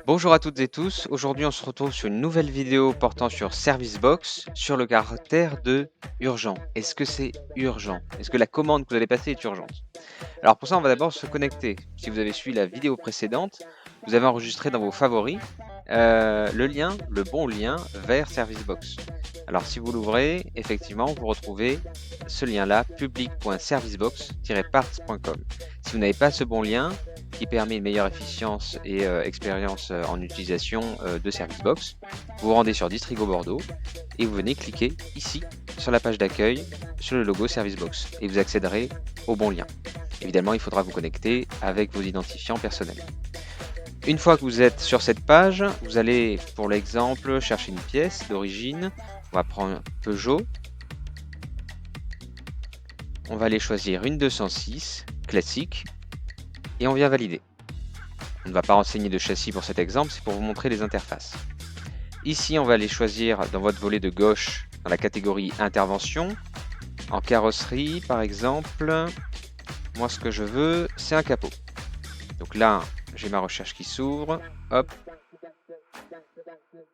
Bonjour à toutes et tous, aujourd'hui on se retrouve sur une nouvelle vidéo portant sur Servicebox, sur le caractère de urgent. Est-ce que c'est urgent? Est-ce que la commande que vous allez passer est urgente? Alors pour ça on va d'abord se connecter. Si vous avez suivi la vidéo précédente, vous avez enregistré dans vos favoris le lien, le bon lien vers Servicebox. Alors si vous l'ouvrez, effectivement vous retrouvez ce lien-là, public.servicebox-parts.com. Si vous n'avez pas ce bon lien, qui permet une meilleure efficience et expérience en utilisation de Servicebox, vous vous rendez sur Distrigo Bordeaux et vous venez cliquer ici sur la page d'accueil sur le logo Servicebox et vous accéderez au bon lien. Évidemment, il faudra vous connecter avec vos identifiants personnels. Une fois que vous êtes sur cette page, vous allez, pour l'exemple, chercher une pièce d'origine. On va prendre Peugeot. On va aller choisir une 206 classique et on vient valider. On ne va pas renseigner de châssis pour cet exemple, c'est pour vous montrer les interfaces. Ici, on va aller choisir dans votre volet de gauche, dans la catégorie Intervention, en carrosserie par exemple. Moi, ce que je veux, c'est un capot. Donc là, j'ai ma recherche qui s'ouvre. Hop.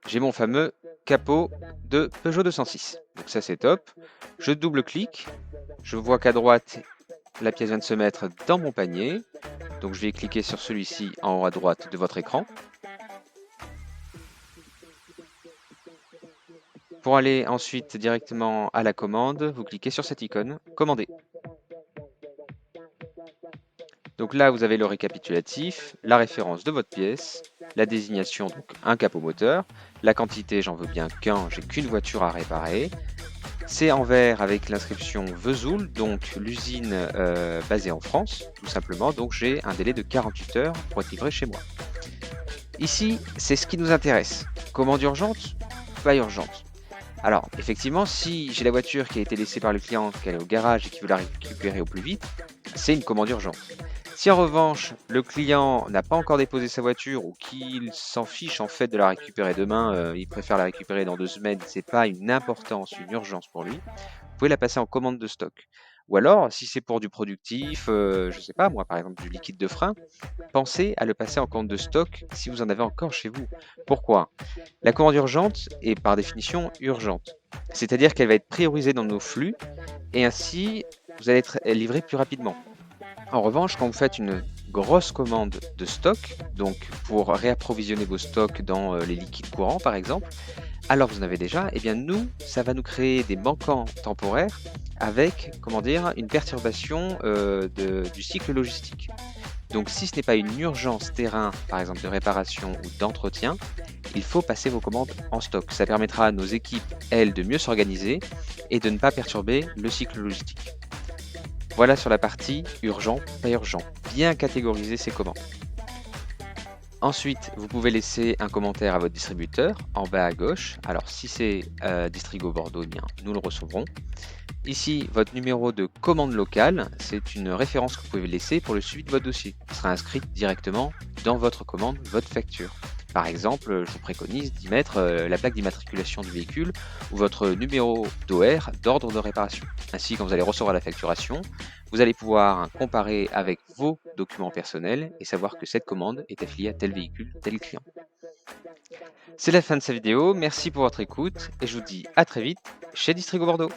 J'ai mon fameux capot de Peugeot 206. Donc ça, c'est top. Je double-clique. Je vois qu'à droite, la pièce vient de se mettre dans mon panier. Donc je vais cliquer sur celui-ci en haut à droite de votre écran. Pour aller ensuite directement à la commande, vous cliquez sur cette icône « Commander ». Donc là, vous avez le récapitulatif, la référence de votre pièce, la désignation, donc un capot moteur, la quantité, j'en veux bien qu'un, j'ai qu'une voiture à réparer. C'est en vert avec l'inscription Vesoul, donc l'usine basée en France, tout simplement. Donc j'ai un délai de 48 heures pour être livré chez moi. Ici, c'est ce qui nous intéresse. Commande urgente, pas urgente. Alors, effectivement, si j'ai la voiture qui a été laissée par le client, qu'elle est au garage et qu'il veut la récupérer au plus vite, c'est une commande urgente. Si en revanche, le client n'a pas encore déposé sa voiture ou qu'il s'en fiche en fait de la récupérer demain, il préfère la récupérer dans 2 semaines, c'est pas une importance, une urgence pour lui, vous pouvez la passer en commande de stock. Ou alors, si c'est pour du productif, je sais pas moi, par exemple du liquide de frein, pensez à le passer en commande de stock si vous en avez encore chez vous. Pourquoi? La commande urgente est par définition urgente. C'est-à-dire qu'elle va être priorisée dans nos flux et ainsi vous allez être livré plus rapidement. En revanche, quand vous faites une grosse commande de stock, donc pour réapprovisionner vos stocks dans les liquides courants par exemple, alors vous en avez déjà, et bien nous, ça va nous créer des manquants temporaires avec, comment dire, une perturbation du cycle logistique. Donc si ce n'est pas une urgence terrain, par exemple de réparation ou d'entretien, il faut passer vos commandes en stock. Ça permettra à nos équipes, elles, de mieux s'organiser et de ne pas perturber le cycle logistique. Voilà sur la partie urgent, pas urgent. Bien catégoriser ces commandes. Ensuite, vous pouvez laisser un commentaire à votre distributeur en bas à gauche. Alors si c'est Distrigo Bordeaux, eh bien, nous le recevrons. Ici, votre numéro de commande locale, c'est une référence que vous pouvez laisser pour le suivi de votre dossier. Il sera inscrit directement dans votre commande, votre facture. Par exemple, je vous préconise d'y mettre la plaque d'immatriculation du véhicule ou votre numéro d'OR d'ordre de réparation. Ainsi, quand vous allez recevoir la facturation, vous allez pouvoir comparer avec vos documents personnels et savoir que cette commande est affiliée à tel véhicule, tel client. C'est la fin de cette vidéo, merci pour votre écoute et je vous dis à très vite chez Distrigo Bordeaux.